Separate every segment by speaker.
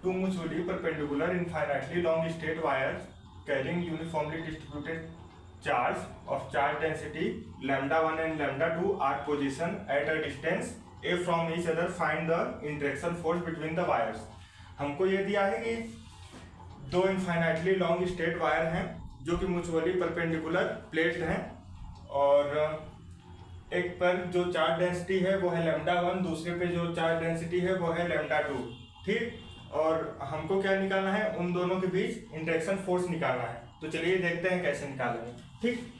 Speaker 1: two mutually perpendicular infinitely long straight wires carrying uniformly distributed charge of charge density λ1 and λ2 are positioned at a distance a from each other. Find the interaction force between the wires. हमको ये दिया है कि दो infinitely long straight wire हैं जो कि mutually perpendicular plates हैं और एक पर जो चार्ज डेंसिटी है वो है λ1, दूसरे पे जो चार्ज डेंसिटी है वो है λ2. ठीक, और हमको क्या निकालना है, उन दोनों के बीच इंटरेक्शन फोर्स निकालना है. तो चलिए देखते हैं कैसे निकालेंगे. ठीक,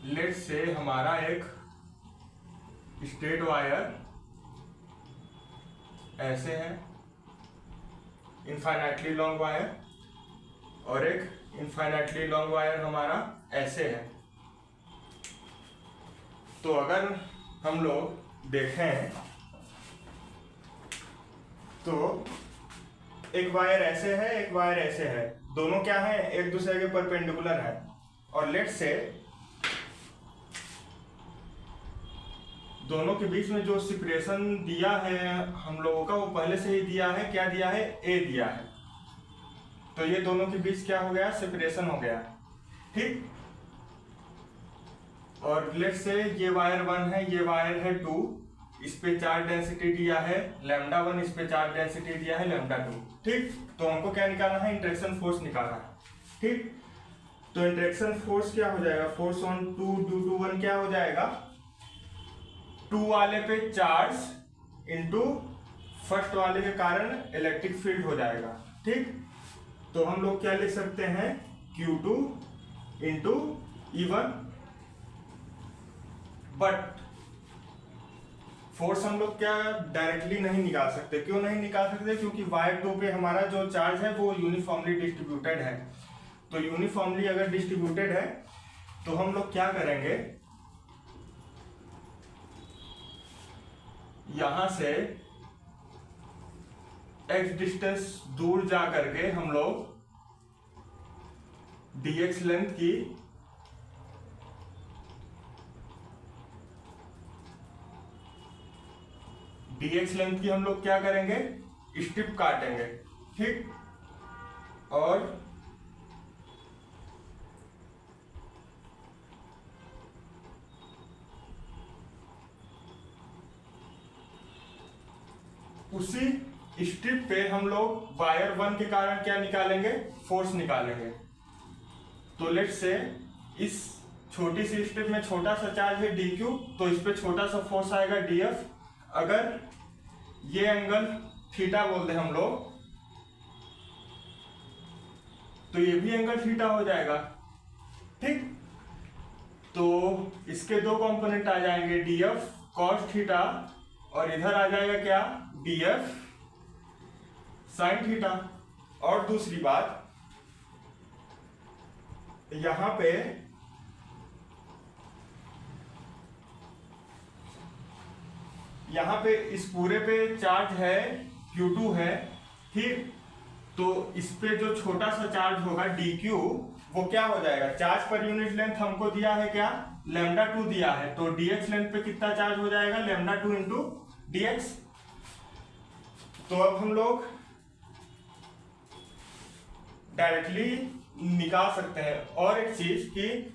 Speaker 1: लेट्स से हमारा एक स्ट्रेट वायर ऐसे है, इनफाइनाइटली लॉन्ग वायर, और एक इनफाइनाइटली लॉन्ग वायर हमारा ऐसे है. तो अगर हम लोग देखें तो एक वायर ऐसे है, एक वायर ऐसे है, दोनों क्या है, एक दूसरे के परपेंडिकुलर है. और लेट्स से दोनों के बीच में जो सेपरेशन दिया है हम लोगों का वो पहले से ही दिया है. क्या दिया है, ए दिया है. तो ये दोनों के बीच क्या हो गया, सेपरेशन हो गया. ठीक, और लेट्स से ये वायर 1 है, ये वायर है 2, इस पे चार्ज डेंसिटी दिया है λ1, इस पे चार्ज डेंसिटी दिया है λ2. ठीक, तो हमको क्या निकालना है, इंटरेक्शन फोर्स निकालना है. ठीक, तो इंटरेक्शन फोर्स क्या हो जाएगा, फोर्स ऑन 2 ड्यू टू 1 क्या हो जाएगा, 2 वाले पे चार्ज इंटू फर्स्ट वाले के कारण इलेक्ट्रिक फील्ड हो जाएगा. ठीक, तो हम लोग क्या लिख सकते हैं, Q2 into E1. But force हम लोग क्या डायरेक्टली नहीं निकाल सकते. क्यों नहीं निकाल सकते, क्योंकि वायर 2 पे हमारा जो चार्ज है वो यूनिफॉर्मली डिस्ट्रीब्यूटेड है. तो यूनिफॉर्मली अगर डिस्ट्रीब्यूटेड है तो हम लोग क्या करेंगे, यहां से x डिस्टेंस दूर जा करके हम लोग dx लेंथ की हम लोग क्या करेंगे, स्ट्रिप काटेंगे. ठीक, और उसी स्ट्रिप पे हम लोग वायर 1 के कारण क्या निकालेंगे, फोर्स निकालेंगे. तो लेट्स से इस छोटी सी स्ट्रिप में छोटा सा चार्ज है dq, तो इस पे छोटा सा फोर्स आएगा df. अगर ये एंगल थीटा बोलते हैं हम लोग, तो ये भी एंगल थीटा हो जाएगा. ठीक, तो इसके दो कंपोनेंट आ जाएंगे, df cos थीटा, और इधर आ जाएगा क्या, df sin थीटा. और दूसरी बात, यहाँ पे इस पूरे पे चार्ज है Q2 है. ठीक, तो इस पे जो छोटा सा चार्ज होगा dq वो क्या हो जाएगा, चार्ज पर यूनिट लेंथ हमको दिया है क्या, λ2 दिया है, तो dx लेंथ पे कितना चार्ज हो जाएगा, λ2 इंटू dx. तो अब हम लोग डायरेक्टली निकाल सकते हैं. और एक चीज कि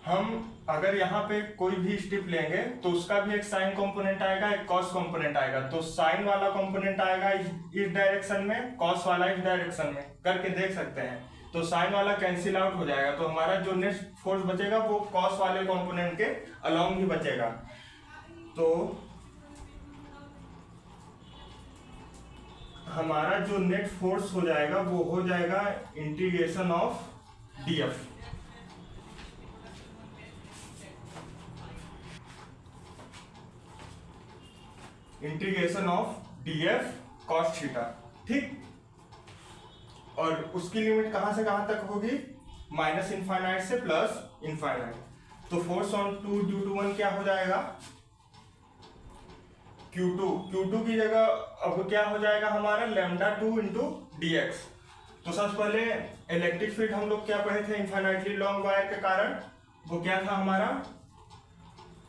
Speaker 1: हम अगर यहाँ पे कोई भी स्ट्रिप लेंगे तो उसका भी एक साइन कंपोनेंट आएगा, एक कॉस कंपोनेंट आएगा. तो साइन वाला कंपोनेंट आएगा इस डायरेक्शन में, कॉस वाला इस डायरेक्शन में, करके देख सकते हैं. तो साइन वाला कैंसिल आउट हो जाएगा, तो हमारा जो नेट फोर्स बचेगा वो कॉस वाले कंपोनेंट के अलोंग ही बचेगा. तो हमारा जो नेट फोर्स हो जाएगा वो हो जाएगा integration of df. Integration of df cos theta. ठीक, और उसकी लिमिट कहां से कहां तक होगी, माइनस इनफाइनाइट से प्लस इनफाइनाइट. तो फोर्स ऑन 2 ड्यू टू 1 क्या हो जाएगा, Q2 की जगह अब क्या हो जाएगा हमारा, λ2 इंटू dx. तो सबसे पहले इलेक्ट्रिक फील्ड हम लोग क्या पढ़े थे, इनफाइनाइटली लॉन्ग वायर के कारण वो क्या था हमारा,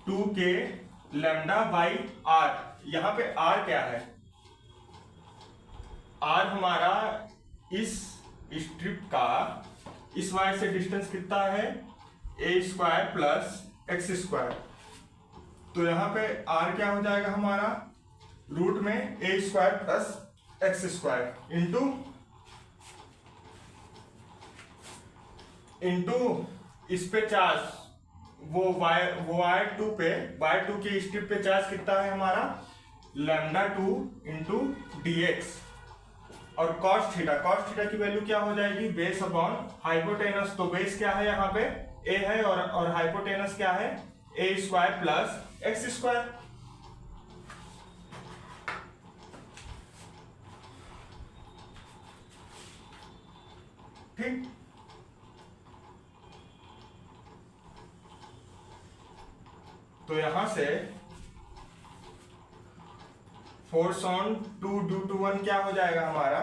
Speaker 1: 2k लैम्डा बाई आर। यहाँ पे आर क्या है? आर हमारा इस स्ट्रिप का इस वायर से डिस्टेंस कितना है? ए स्क्वायर प्लस एक्स स्क्वायर। तो यहाँ पे आर क्या हो जाएगा हमारा? रूट में A square plus X square into इस पे चार्ज, वो वायर टू पे, वायर टू की स्ट्रिप पे चार्ज कितना है हमारा? Lambda 2 into D X. और कॉस थीटा की वैल्यू क्या हो जाएगी? Base upon hypotenuse. तो बेस क्या है यहाँ पे? ए है, और हाइपोटेनस क्या है? ए स्क्वायर प्लस एक्स स्क्वायर। ठीक। तो यहां से फोर्स ऑन 2 ड्यू टू 1 क्या हो जाएगा हमारा?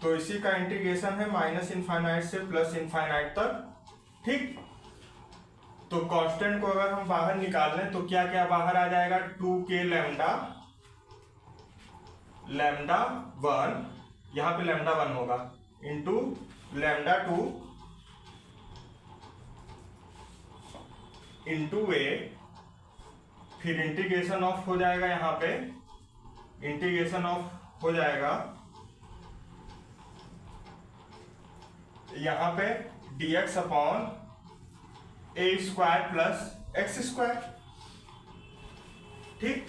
Speaker 1: तो इसी का इंटीग्रेशन है माइनस इनफाइनाइट से प्लस इनफाइनाइट तक। ठीक। तो कांस्टेंट को अगर हम बाहर निकाल लें तो क्या क्या बाहर आ जाएगा? 2k लैम्डा 1, यहां पे लैम्डा 1 होगा, इंटू लैम्डा 2 इंटू ए, फिर इंटीग्रेशन ऑफ हो जाएगा, यहाँ पे इंटीग्रेशन ऑफ हो जाएगा यहाँ पे dx अपॉन ए स्क्वायर प्लस एक्स स्क्वायर। ठीक।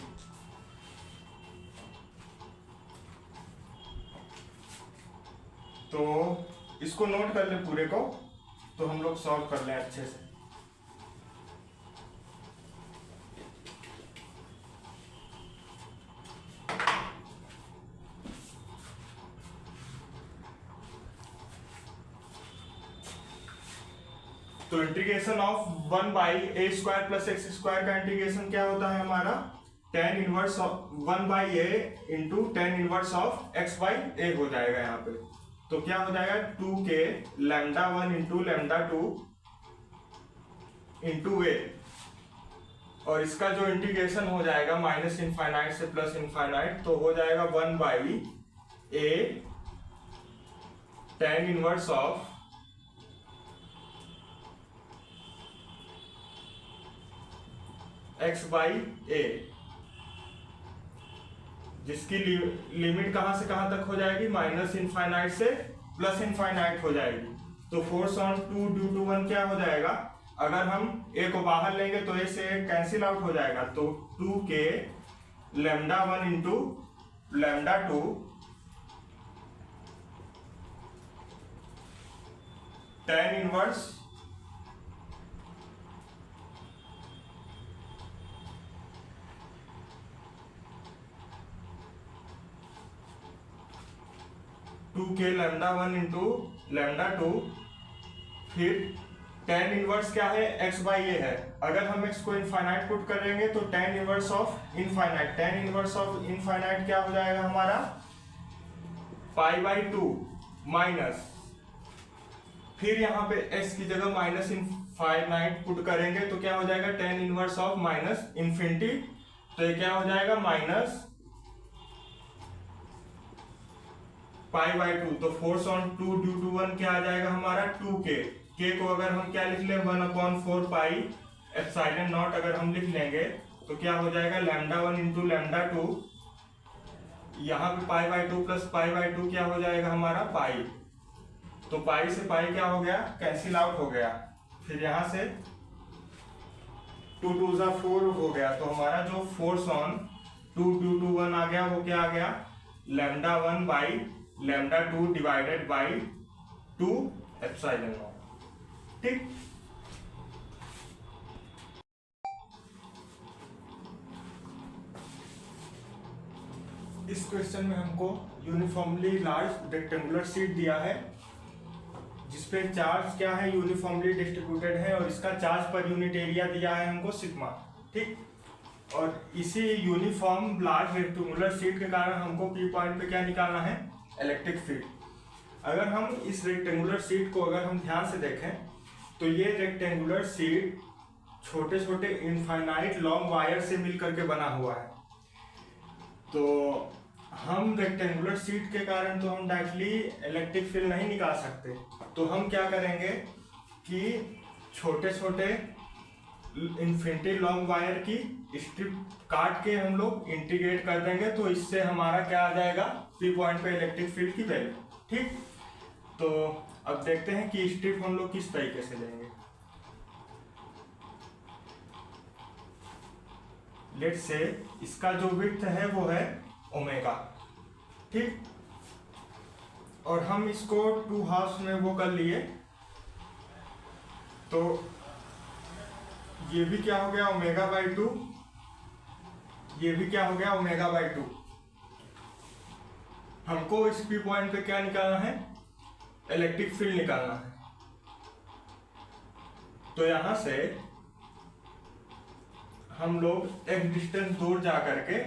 Speaker 1: तो इसको नोट कर ले पूरे को, तो हम लोग सॉल्व कर लें अच्छे से। तो integration of 1 by A square plus X square का इंटीग्रेशन क्या होता है हमारा? tan inverse of 1 by A into tan inverse of x by A हो जाएगा यहाँ पे। तो क्या हो जाएगा? 2k lambda 1 into lambda 2 into A, और इसका जो इंटीग्रेशन हो जाएगा माइनस इनफाइनाइट से प्लस इनफाइनाइट, तो हो जाएगा 1 by A tan inverse of x by ए, जिसकी लिमिट कहां से कहां तक हो जाएगी? माइनस इनफाइनाइट से प्लस इनफाइनाइट हो जाएगी। तो फोर्स ऑन 2 ड्यू टू 1 क्या हो जाएगा? अगर हम ए को बाहर लेंगे तो ए से कैंसिल आउट हो जाएगा, तो 2k lambda 1 into lambda 2 tan inverse two के लैम्डा 1 इंटू लैम्डा 2, फिर tan इनवर्स क्या है? x बाई ए है। अगर हम x को इनफाइनाइट पुट करेंगे तो tan inverse of infinite, tan inverse of infinite क्या हो जाएगा हमारा? पाई बाई 2 माइनस, फिर यहाँ पे x की जगह माइनस इनफाइनाइट पुट करेंगे तो क्या हो जाएगा? tan inverse of minus infinity. तो ये क्या हो जाएगा? Minus pi by 2। तो फोर्स ऑन 2 ड्यू टू 1 क्या आ जाएगा हमारा? 2k। k को अगर हम क्या लिख लें? 1/4 पाई एप्सिलॉन नॉट अगर हम लिख लेंगे तो क्या हो जाएगा? लैम्डा 1 इंटू लैम्डा 2, यहाँ पे pi by 2 plus pi by 2 क्या हो जाएगा हमारा? पाई। तो पाई से पाई क्या हो गया? कैंसिल आउट हो गया। फिर यहाँ से 2 2 4 हो गया। तो हमारा जो फोर्स ऑन 2 ड्यू टू 1 आ गया वो क्या आ गया? Lambda 1 by lambda 2 divided by 2 epsilon not. ठीक। इस क्वेश्चन में हमको यूनिफॉर्मली लार्ज रेक्टेंगुलर शीट दिया है जिसपे चार्ज क्या है? यूनिफॉर्मली डिस्ट्रीब्यूटेड है, और इसका चार्ज पर यूनिट एरिया दिया है हमको सिग्मा। ठीक। और इसी यूनिफॉर्म लार्ज रेक्टेंगुलर शीट के कारण हमको पी पॉइंट पे क्या निकालना है? Electric field. अगर हम इस रेक्टेंगुलर शीट को अगर हम ध्यान से देखें तो ये रेक्टेंगुलर शीट छोटे छोटे इनफाइनाइट लॉन्ग वायर से मिलकर के बना हुआ है। तो हम रेक्टेंगुलर शीट के कारण तो हम डायरेक्टली इलेक्ट्रिक फील्ड नहीं निकाल सकते, तो हम क्या करेंगे कि छोटे छोटे इन्फिनिटी लॉन्ग वायर की स्ट्रिप काट के हम लोग इंटीग्रेट कर देंगे, तो इससे हमारा क्या आ जाएगा, पी पॉइंट पे इलेक्ट्रिक फील्ड की वैल्यू। ठीक, तो अब देखते हैं कि स्ट्रिप हम लोग किस तरीके से लेंगे। लेट से इसका जो विड्थ है वो है ओमेगा, ठीक, और हम इसको 2 हाफ्स में वो कर लिए, तो ये भी क्या हो गया ओमेगा बाई 2, ये भी क्या हो गया ओमेगा बाई 2। हमको इस पी पॉइंट पे क्या निकालना है, इलेक्ट्रिक फील्ड निकालना है। तो यहां से हम लोग एक डिस्टेंस दूर जा करके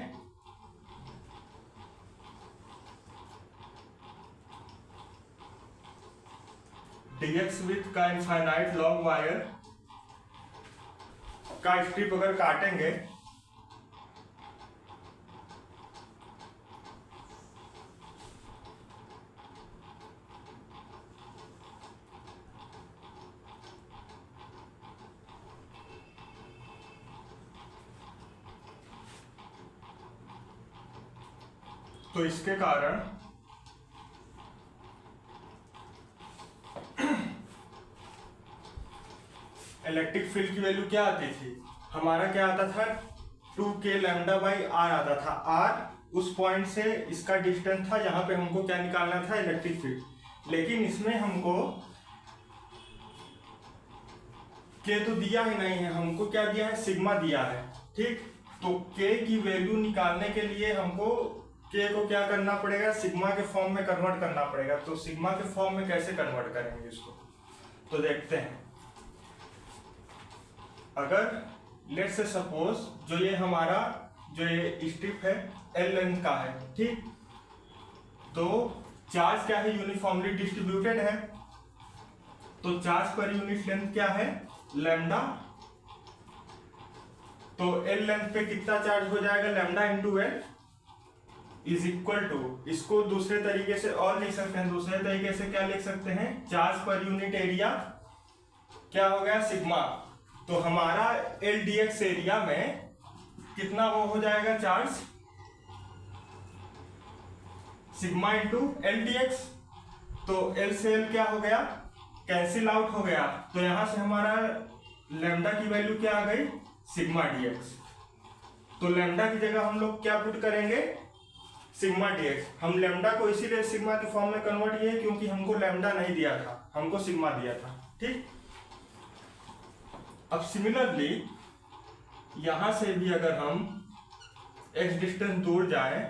Speaker 1: डीएक्स विथ का इनफाइनाइट लॉन्ग वायर का स्ट्रिप अगर काटेंगे तो इसके कारण इलेक्ट्रिक फील्ड की वैल्यू क्या आती थी, हमारा क्या आता था 2k लैम्डा बाई आर आता था। आर उस पॉइंट से इसका डिस्टेंस था जहां पे हमको क्या निकालना था, इलेक्ट्रिक फील्ड। लेकिन इसमें हमको k तो दिया ही नहीं है, हमको क्या दिया है, सिग्मा दिया है। ठीक, तो k की वैल्यू निकालने के लिए हमको k को क्या करना पड़ेगा, सिग्मा के फॉर्म में कन्वर्ट करना पड़ेगा। तो सिग्मा के फॉर्म में कैसे कन्वर्ट करेंगे इसको, तो देखते हैं। अगर लेट से सपोज जो ये हमारा जो ये स्ट्रिप है एल लेंथ का है, ठीक, तो चार्ज क्या है, यूनिफॉर्मली डिस्ट्रीब्यूटेड है, तो चार्ज पर यूनिट लेंथ क्या है, लैम्डा। तो एल लेंथ पे कितना चार्ज हो जाएगा, lambda into L is equal to, इसको दूसरे तरीके से और लिख सकते हैं, दूसरे तरीके से क्या लिख सकते हैं, चार्ज पर यूनिट एरिया क्या हो गया, सिग्मा। तो हमारा एल डी एक्स एरिया में कितना वो हो जाएगा charge, sigma into L D x. तो एल से एल क्या हो गया, कैंसिल आउट हो गया, तो यहां से हमारा लैम्डा की वैल्यू क्या आ गई, सिग्मा डी एक्स। तो लैम्डा की जगह हम लोग क्या पुट करेंगे, सिग्मा डी एक्स। हम लैम्डा को इसीलिए सिग्मा के फॉर्म में कन्वर्ट किए क्योंकि हमको लैम्डा नहीं दिया था, हमको सिग्मा दिया था। ठीक, अब सिमिलरली यहां से भी अगर हम एक्स डिस्टेंस दूर जाएं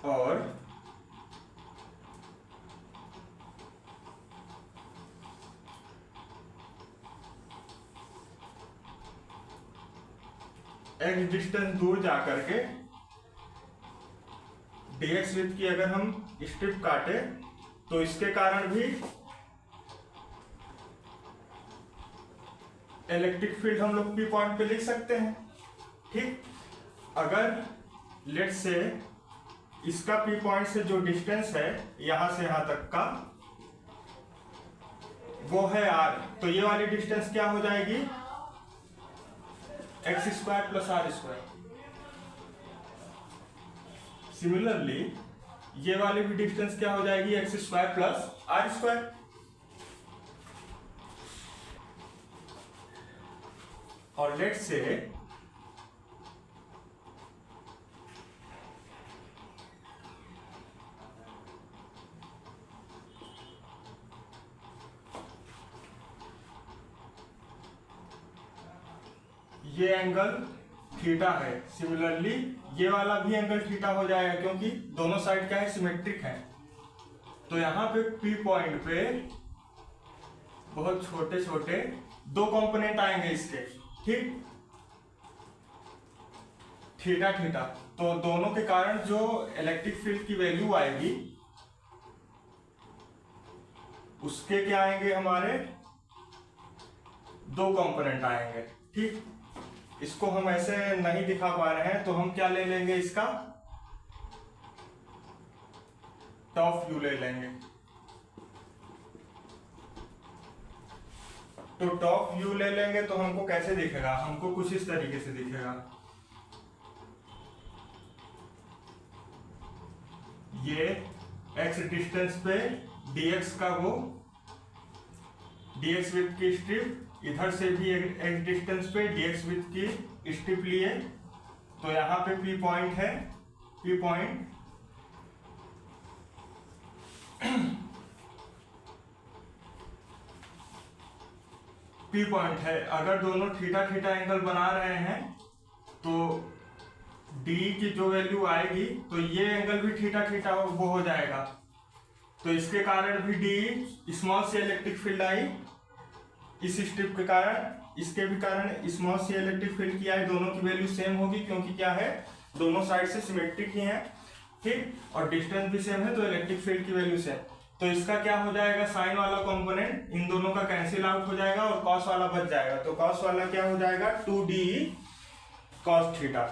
Speaker 1: और एक्स डिस्टेंस दूर जा करके डीएक्स विथ की अगर हम स्ट्रिप काटे तो इसके कारण भी इलेक्ट्रिक फील्ड हम लोग पी पॉइंट पे लिख सकते हैं। ठीक, अगर लेट से इसका पी पॉइंट से जो डिस्टेंस है यहां से यहां तक का वो है आर, तो ये वाली डिस्टेंस क्या हो जाएगी, X square plus R square. Similarly ये वाली भी डिस्टेंस क्या हो जाएगी, X square plus R square. और लेट से ये एंगल थीटा है, सिमिलरली ये वाला भी एंगल थीटा हो जाएगा क्योंकि दोनों साइड क्या है, सिमेट्रिक है। तो यहां पे पी पॉइंट पे बहुत छोटे छोटे दो कंपोनेंट आएंगे इसके, ठीक, थीटा थीटा। तो दोनों के कारण जो इलेक्ट्रिक फील्ड की वैल्यू आएगी उसके क्या आएंगे, हमारे दो कंपोनेंट आएंगे। ठीक, इसको हम ऐसे नहीं दिखा पा रहे हैं तो हम क्या ले लेंगे, इसका टॉप व्यू ले लेंगे। तो टॉप व्यू ले लेंगे तो हमको कैसे दिखेगा, हमको कुछ इस तरीके से दिखेगा। ये x डिस्टेंस पे dx का वो dx विड्थ की स्ट्रिप, इधर से भी x डिस्टेंस पे dx विड्थ की स्ट्रिप लिए। तो यहाँ पे P पॉइंट है, P पॉइंट P पॉइंट है। अगर दोनों थीटा थीटा एंगल बना रहे हैं तो D की जो वैल्यू आएगी तो ये एंगल भी थीटा थीटा वो हो जाएगा। तो इसके कारण भी D small C electric field I, इस स्ट्रिप के कारण, इसके भी कारण स्मॉल सी इलेक्ट्रिक फील्ड की आई। दोनों की वैल्यू सेम होगी क्योंकि क्या है, दोनों साइड से सिमेट्रिक ही है। ठीक, और डिस्टेंस भी सेम है तो इलेक्ट्रिक फील्ड की वैल्यू सेम। तो इसका क्या हो जाएगा, साइन वाला कंपोनेंट इन दोनों का कैंसिल आउट हो जाएगा और कॉस वाला बच जाएगा। तो कॉस वाला क्या हो जाएगा, 2d कॉस थीटा।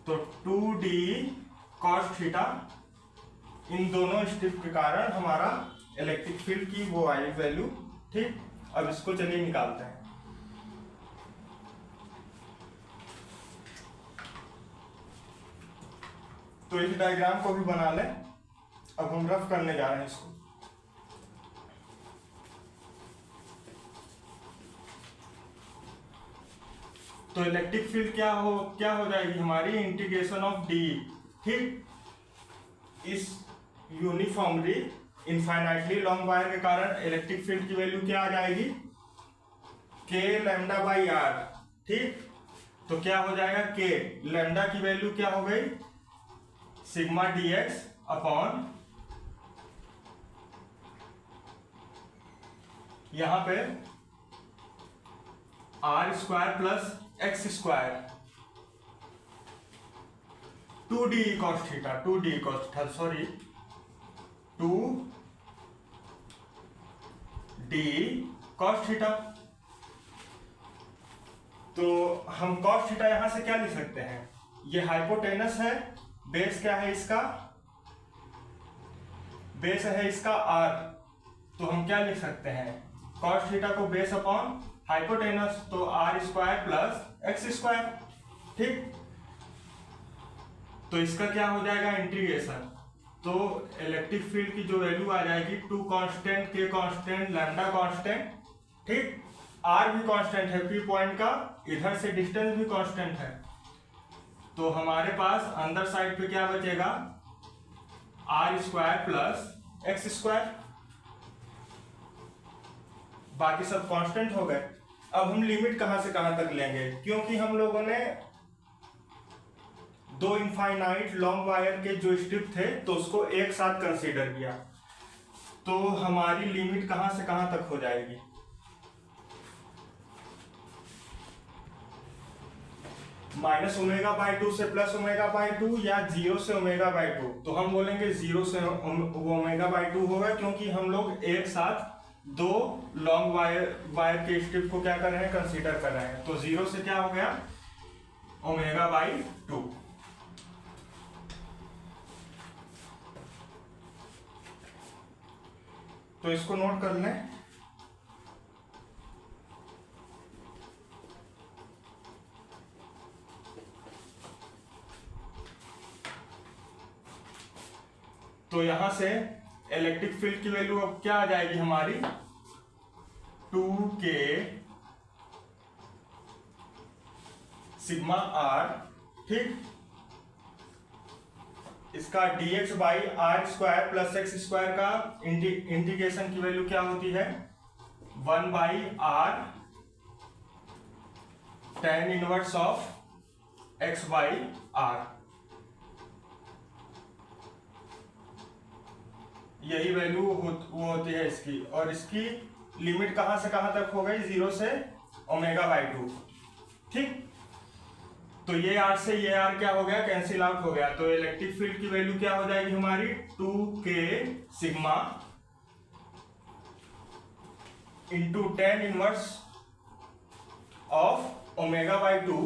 Speaker 1: तो 2d कॉस थीटा, इन दोनों स्ट्रिप के कारण हमारा इलेक्ट्रिक फील्ड की वो आई वैल्यू। ठीक, अब इसको चलिए निकालते हैं। तो इस डायग्राम को भी बना लें। अब हम रफ करने जा रहे हैं इसको। तो इलेक्ट्रिक फील्ड क्या हो जाएगी हमारी, इंटीग्रेशन ऑफ डी। ठीक, इस यूनिफॉर्मली इनफाइनाइटली लॉन्ग वायर के कारण इलेक्ट्रिक फील्ड की वैल्यू क्या आ जाएगी, k लैम्डा बाई आर। ठीक, तो क्या हो जाएगा, k लैम्डा की वैल्यू क्या हो गई, सिग्मा dx अपॉन यहां पे R square plus X square, 2d cos theta, 2d cos theta, sorry 2d cos theta. तो हम cos थीटा यहां से क्या लिख सकते हैं, ये हाइपोटेनस है, बेस क्या है इसका, बेस है इसका r। तो हम क्या लिख सकते हैं, cos थीटा को बेस अपॉन हाइपोटेनस, तो R square plus X square. ठीक, तो इसका क्या हो जाएगा, इंटीग्रेशन। तो इलेक्ट्रिक फील्ड की जो वैल्यू आ जाएगी, 2 constant, k constant, lambda constant. ठीक, r भी कांस्टेंट है, P पॉइंट का इधर से डिस्टेंस भी कांस्टेंट है। तो हमारे पास अंदर साइड पे क्या बचेगा, R square plus X square, बाकी सब कांस्टेंट हो गए। अब हम लिमिट कहां से कहां तक लेंगे, क्योंकि हम लोगों ने दो इनफाइनाइट लॉन्ग वायर के जो स्ट्रिप थे तो उसको एक साथ कंसीडर किया। तो हमारी लिमिट कहां से कहां तक हो जाएगी, माइनस ओमेगा बाई 2 से प्लस ओमेगा बाई 2 या 0 से ओमेगा बाई 2। तो हम बोलेंगे 0 से ओमेगा बाई 2 होगा, क्योंकि हम लोग एक साथ दो लॉन्ग वायर के स्ट्रिप को क्या कर रहे हैं, कंसीडर कर रहे हैं। तो 0 से क्या हो गया, ओमेगा बाई 2। तो इसको नोट कर लें। तो यहां से इलेक्ट्रिक फील्ड की वैल्यू अब क्या आ जाएगी हमारी, 2k सिग्मा आर। ठीक, इसका dx by R square plus X square का इंटीग्रेशन की वैल्यू क्या होती है, 1 by R tan inverse of x by R. यही वैल्यू वो होती है इसकी। और इसकी लिमिट कहां से कहां तक हो गई, 0 से ओमेगा बाई 2। ठीक, तो ये आर से ये आर क्या हो गया, कैंसिल आउट हो गया। तो इलेक्ट्रिक फील्ड की वैल्यू क्या हो जाएगी हमारी, 2k sigma into ten inverse of omega by 2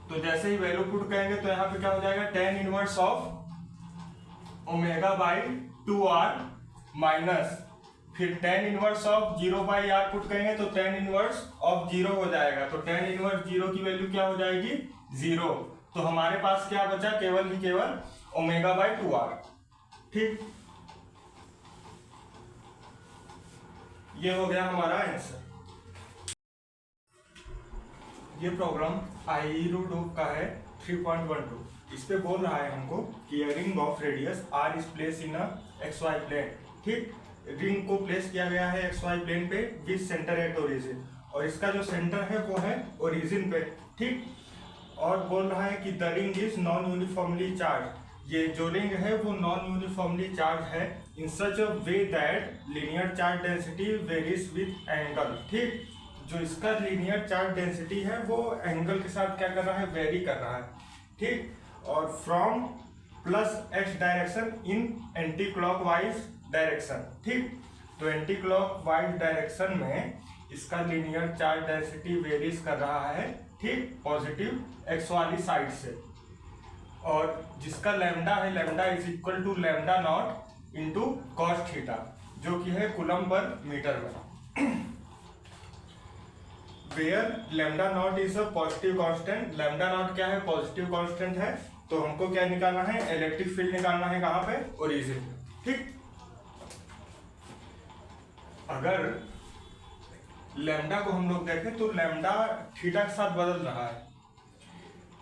Speaker 1: तो जैसे ही वैल्यू पुट करेंगे तो यहाँ पे क्या हो जाएगा, tan inverse of omega by 2r minus फिर tan inverse of 0 by R put करेंगे तो टेन इनवर्स ऑफ 0 हो जाएगा। तो टेन इनवर्स 0 की वैल्यू क्या हो जाएगी, 0। तो हमारे पास क्या बचा, केवल ही केवल ओमेगा बाई 2r। ठीक, ये हो गया हमारा आंसर। ये प्रॉब्लम आईरूडोप का है 3.12। इस पे बोल रहा है हमको कि ring of radius R is place in X Y plane. ठीक, रिंग को प्लेस किया गया है एक्स वाई प्लेन पे विद सेंटर एट ओरिजिन, और इसका जो सेंटर है वो है ओरिजिन पे। ठीक, और बोल रहा है कि the ring is non uniformly charge. ये जो रिंग है वो नॉन यूनिफॉर्मली चार्ज है in such a way that linear charge density varies with angle. ठीक, जो इसका लीनियर चार्ज डेंसिटी है वो एंगल के साथ क्या कर रहा है, वेरी कर रहा है। ठीक, और from plus x direction in anti clockwise direction. ठीक, तो एंटी क्लॉकवाइज डायरेक्शन में इसका लीनियर चार्ज डेंसिटी वेरीज कर रहा है। ठीक, पॉजिटिव एक्स वाली साइड से, और जिसका लैम्डा है, lambda is equal to lambda not into cos theta, जो कि है कूलम पर मीटर में। Where lambda not is a positive constant. Lambda not क्या है, पॉजिटिव कांस्टेंट है। तो हमको क्या निकालना है, इलेक्ट्रिक फील्ड निकालना है कहाँ पे, ओरिजिन। ठीक, अगर लैम्डा को हम लोग देखें तो लैम्डा थीटा के साथ बदल रहा है।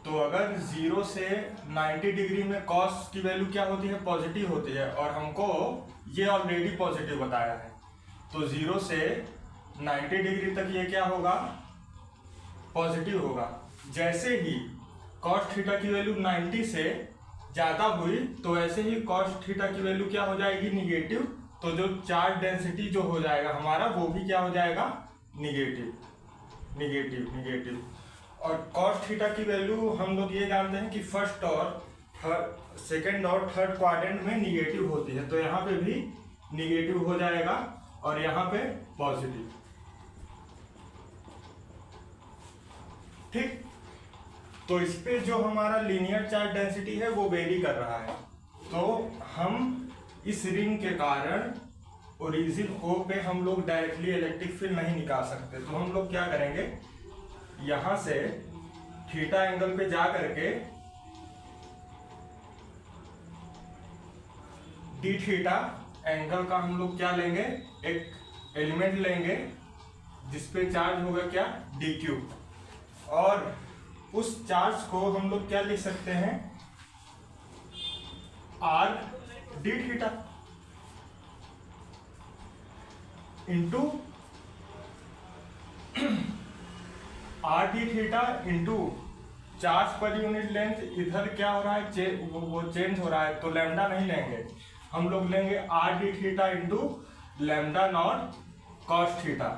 Speaker 1: तो अगर 0 से 90 डिग्री में कॉस की वैल्यू क्या होती है, पॉजिटिव होती है, और हमको ये ऑलरेडी पॉजिटिव बताया है। तो 0 से 90 डिग्री तक ये क्या होगा, पॉजिटिव होगा। जैसे ही कॉस थीटा की वैल्यू 90 से ज़्यादा हुई तो ऐसे ही कॉस थीटा की वैल्यू क्या हो जाएगी, निगेटिव। तो जो चार्ज डेंसिटी जो हो जाएगा हमारा वो भी क्या हो जाएगा, निगेटिव निगेटिव निगेटिव। और कॉस थीटा की वैल्यू हम लोग ये जानते हैं कि फर्स्ट और सेकेंड और थर्ड क्वाड्रेंट में निगेटिव होती है। तो यहाँ पे भी निगेटिव हो जाएगा और यहाँ पे पॉजिटिव। ठीक, तो इस पे जो हमारा लीनियर चार्ज डेंसिटी है वो वेरी कर रहा है। तो हम इस रिंग के कारण ओरिजिन O पे हम लोग डायरेक्टली इलेक्ट्रिक फील्ड नहीं निकाल सकते। तो हम लोग क्या करेंगे, यहां से थीटा एंगल पे जा करके डी थीटा एंगल का हम लोग क्या लेंगे, एक एलिमेंट लेंगे जिसपे चार्ज होगा क्या, डी क्यू। और उस चार्ज को हम लोग क्या लिख सकते हैं, are D theta into are D theta into charge पर यूनिट लेंथ। इधर क्या हो रहा है, वो चेंज हो रहा है, तो लैम्डा नहीं लेंगे, हम लोग लेंगे are D theta into lambda not cos theta.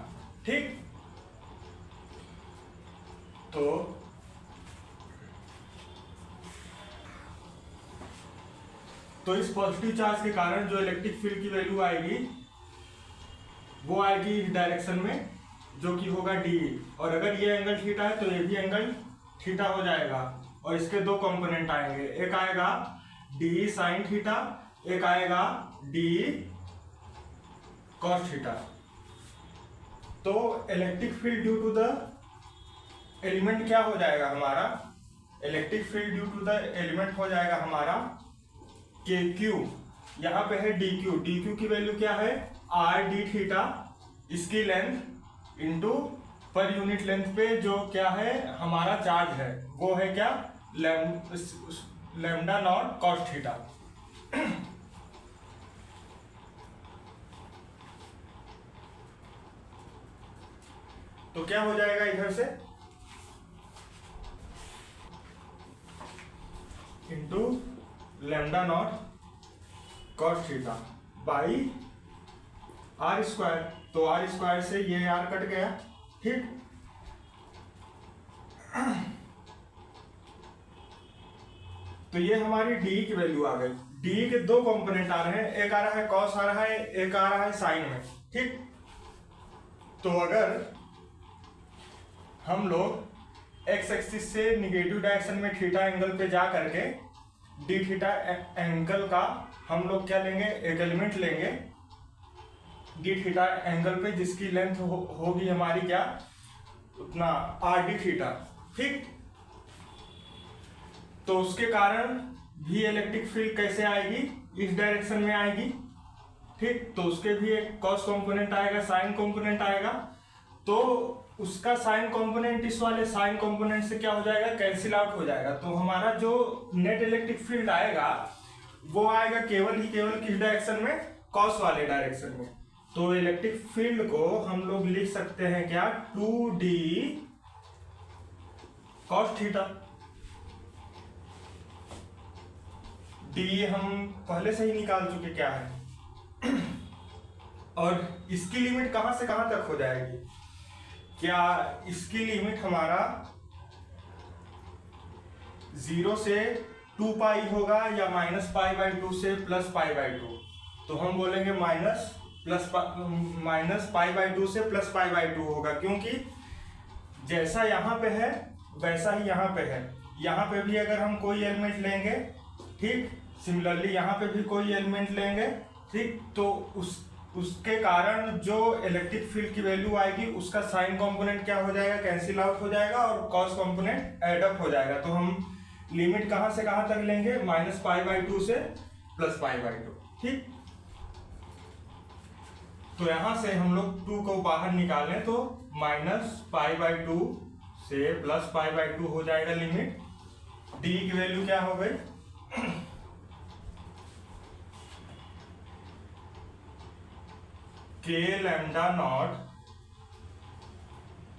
Speaker 1: ठीक, तो इस पॉजिटिव चार्ज के कारण जो इलेक्ट्रिक फील्ड की वैल्यू आएगी वो आएगी इस डायरेक्शन में, जो कि होगा डी। और अगर ये एंगल थीटा है तो ये भी एंगल थीटा हो जाएगा। और इसके दो कंपोनेंट आएंगे, एक आएगा डी साइन थीटा, एक आएगा डी कॉस थीटा। तो electric field due to the element क्या हो जाएगा हमारा, electric field due to the element हो जाएगा हमारा के क्यू। यहाँ पे है डी क्यू, डी क्यू की वैल्यू क्या है, आर डी थीटा, इसकी लेंथ इंटू पर यूनिट लेंथ पे जो क्या है हमारा चार्ज है वो है क्या, लैम्डा नॉट कॉस थीटा। तो क्या हो जाएगा इधर से, into lambda not cos theta by R square. तो आर स्क्वायर से ये आर कट गया। ठीक, तो ये हमारी डी की वैल्यू आ गई। डी के दो कंपोनेंट आ रहे हैं, एक आ रहा है कॉस आ रहा है, एक आ रहा है साइन में, ठीक। तो अगर हम लोग एक्स एक्सिस से निगेटिव डायरेक्शन में थीटा एंगल पे जा करके डी थीटा एंगल का हम लोग क्या लेंगे, एक एलिमेंट लेंगे डी थीटा एंगल पे, जिसकी लेंथ होगी हमारी क्या, उतना आर डी थीटा, ठीक। तो उसके कारण भी इलेक्ट्रिक फील्ड कैसे आएगी, इस डायरेक्शन में आएगी, ठीक। तो उसके भी एक कॉस कंपोनेंट आएगा, साइन कंपोनेंट आएगा। तो उसका साइन कंपोनेंट इस वाले साइन कंपोनेंट से क्या हो जाएगा, कैंसिल आउट हो जाएगा। तो हमारा जो नेट इलेक्ट्रिक फील्ड आएगा वो आएगा केवल ही केवल किस डायरेक्शन में, कॉस वाले डायरेक्शन में। तो इलेक्ट्रिक फील्ड को हम लोग लिख सकते हैं क्या, 2D कॉस थीटा। डी हम पहले से ही निकाल चुके क्या है। और इसकी लिमिट कहां से कहां तक हो जाएगी, क्या इसकी लिमिट हमारा 0 से 2 पाई होगा या -π/2 से +π/2। तो हम बोलेंगे -π/2 से +π/2 होगा, क्योंकि जैसा यहाँ पे है वैसा ही यहाँ पे है। यहाँ पे भी अगर हम कोई एलिमेंट लेंगे, ठीक, सिमिलरली यहाँ पे भी कोई एलिमेंट लेंगे, ठीक, तो उसके कारण जो इलेक्ट्रिक फील्ड की वैल्यू आएगी उसका साइन कंपोनेंट क्या हो जाएगा, कैंसिल आउट हो जाएगा और कॉस कंपोनेंट ऐड अप हो जाएगा। तो हम लिमिट कहां से कहां तक लेंगे, -π/2 से +π/2, ठीक। तो यहां से हम लोग 2 को बाहर निकालें तो -π/2 से +π/2 हो जाएगा लिमिट। डी की वैल्यू क्या हो गई, k lambda not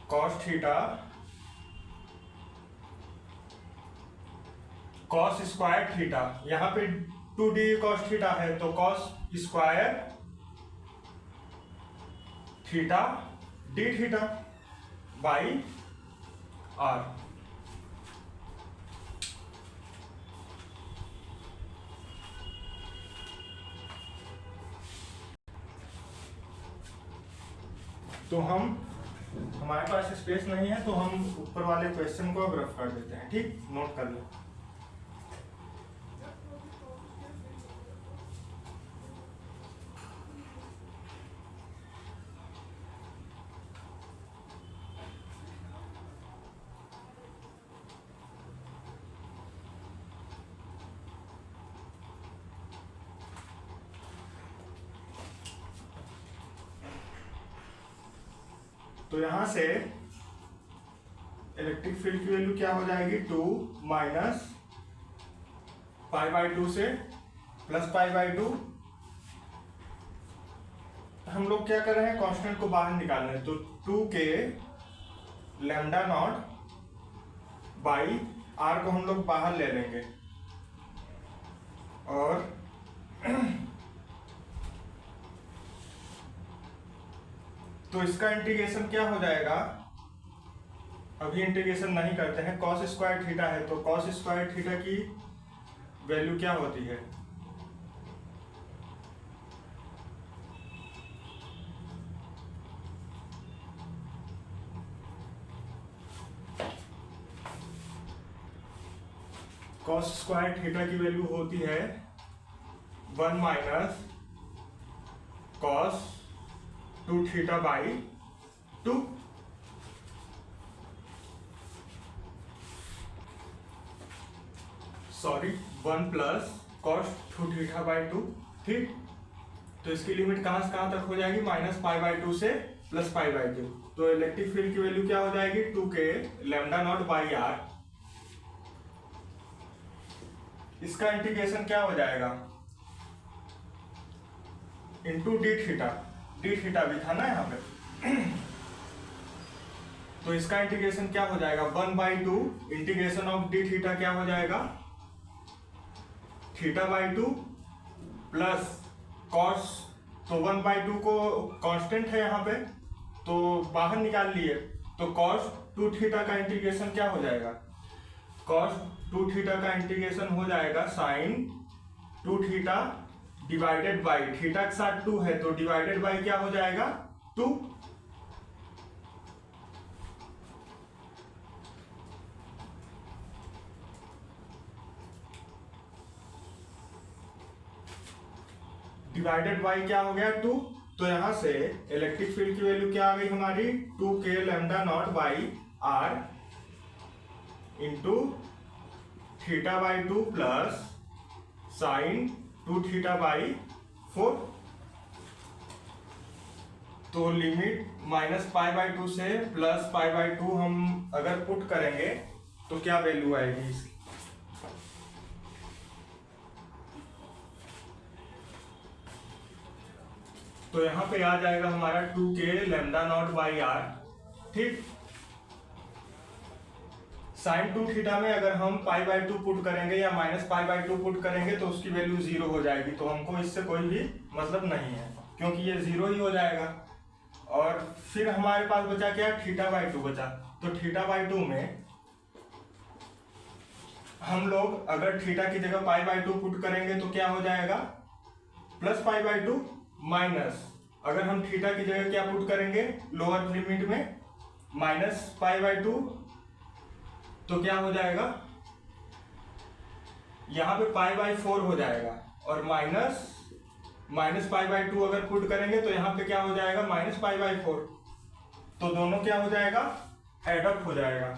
Speaker 1: cos theta cos square theta. यहाँ पे 2D कॉस थीटा है तो cos square theta D theta by R. तो हमारे पास स्पेस नहीं है तो हम ऊपर वाले क्वेश्चन को अब रफ कर देते हैं, ठीक, नोट कर लो। तो यहां से इलेक्ट्रिक फील्ड की वैल्यू क्या हो जाएगी, 2 -π/2 से +π/2। हम लोग क्या कर रहे हैं, कांस्टेंट को बाहर निकाल रहे हैं। तो 2k lambda not by are को हम लोग बाहर ले लेंगे और तो इसका इंटीग्रेशन क्या हो जाएगा, अभी इंटीग्रेशन नहीं करते हैं। कॉस स्क्वायर थीटा है तो कॉस स्क्वायर थीटा की वैल्यू क्या होती है, कॉस स्क्वायर थीटा की वैल्यू होती है 1 minus cos 2 theta by 2। Sorry 1 plus cos 2 theta by 2, ठीक। तो इसकी लिमिट कहां से कहां तक हो जाएगी, -π/2 से +π/2। तो इलेक्ट्रिक फील्ड की वैल्यू क्या हो जाएगी, 2k lambda not by R. इसका इंटीग्रेशन क्या हो जाएगा, into D theta, D theta भी था ना यहाँ पे। तो इसका इंटीग्रेशन क्या हो जाएगा, 1/2 इंटीग्रेशन ऑफ डी थीटा क्या हो जाएगा, θ/2 प्लस कॉस। तो 1/2 को कांस्टेंट है यहाँ पे तो बाहर निकाल लिए। तो कॉस 2 थीटा का इंटीग्रेशन क्या हो जाएगा, कॉस टू थीटा का इंटीग्रेशन हो जाएगा sign to theta divided by theta के साथ 2 है तो डिवाइडेड बाई क्या हो जाएगा 2। डिवाइडेड बाई क्या हो गया 2। तो यहां से इलेक्ट्रिक फील्ड की वैल्यू क्या आ गई हमारी 2k lambda not by are into theta by 2 plus sine 2 theta by 4। तो लिमिट -π/2 से +π/2 हम अगर पुट करेंगे तो क्या वैल्यू आएगी इसकी। तो यहां पे आ जाएगा हमारा 2k lambda not by R. ठीक, साइन 2 थीटा में अगर हम π/2 पुट करेंगे या -π/2 पुट करेंगे तो उसकी वैल्यू 0 हो जाएगी। तो हमको इससे कोई भी मतलब नहीं है क्योंकि ये 0 ही हो जाएगा। और फिर हमारे पास बचा क्या θ/2 बचा। तो θ/2 में हम लोग अगर थीटा की जगह π/2 पुट करेंगे तो क्या हो जाएगा +π/2 माइनस अगर हम थीटा की जगह क्या पुट करेंगे लोअर लिमिट में -π/2 तो क्या हो जाएगा यहां पे π/4 हो जाएगा और -π/2 अगर पुट करेंगे तो यहां पे क्या हो जाएगा -π/4। तो दोनों क्या हो जाएगा एडअप हो जाएगा।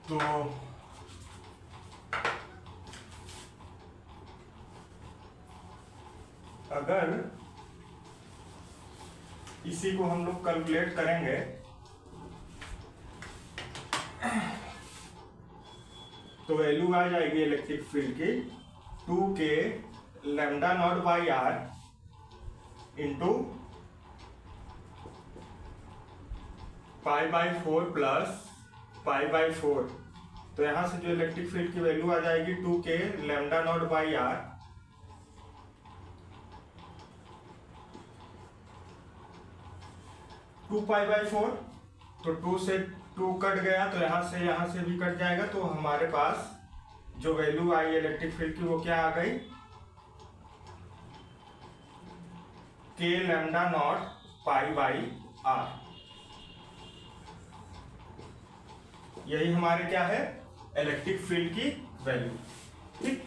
Speaker 1: तो अगर इसी को हम लोग कैलकुलेट करेंगे तो वैल्यू आ जाएगी इलेक्ट्रिक फील्ड की 2k lambda not by are into π/4 plus π/4। तो यहां से जो इलेक्ट्रिक फील्ड की वैल्यू आ जाएगी 2k lambda not by are 2π/4। तो 2 से 2 कट गया तो यहां से भी कट जाएगा। तो हमारे पास जो वैल्यू आई इलेक्ट्रिक फील्ड की वो क्या आ गई k लैम्डा नॉट π/r। यही हमारे क्या है इलेक्ट्रिक फील्ड की वैल्यू। ठीक,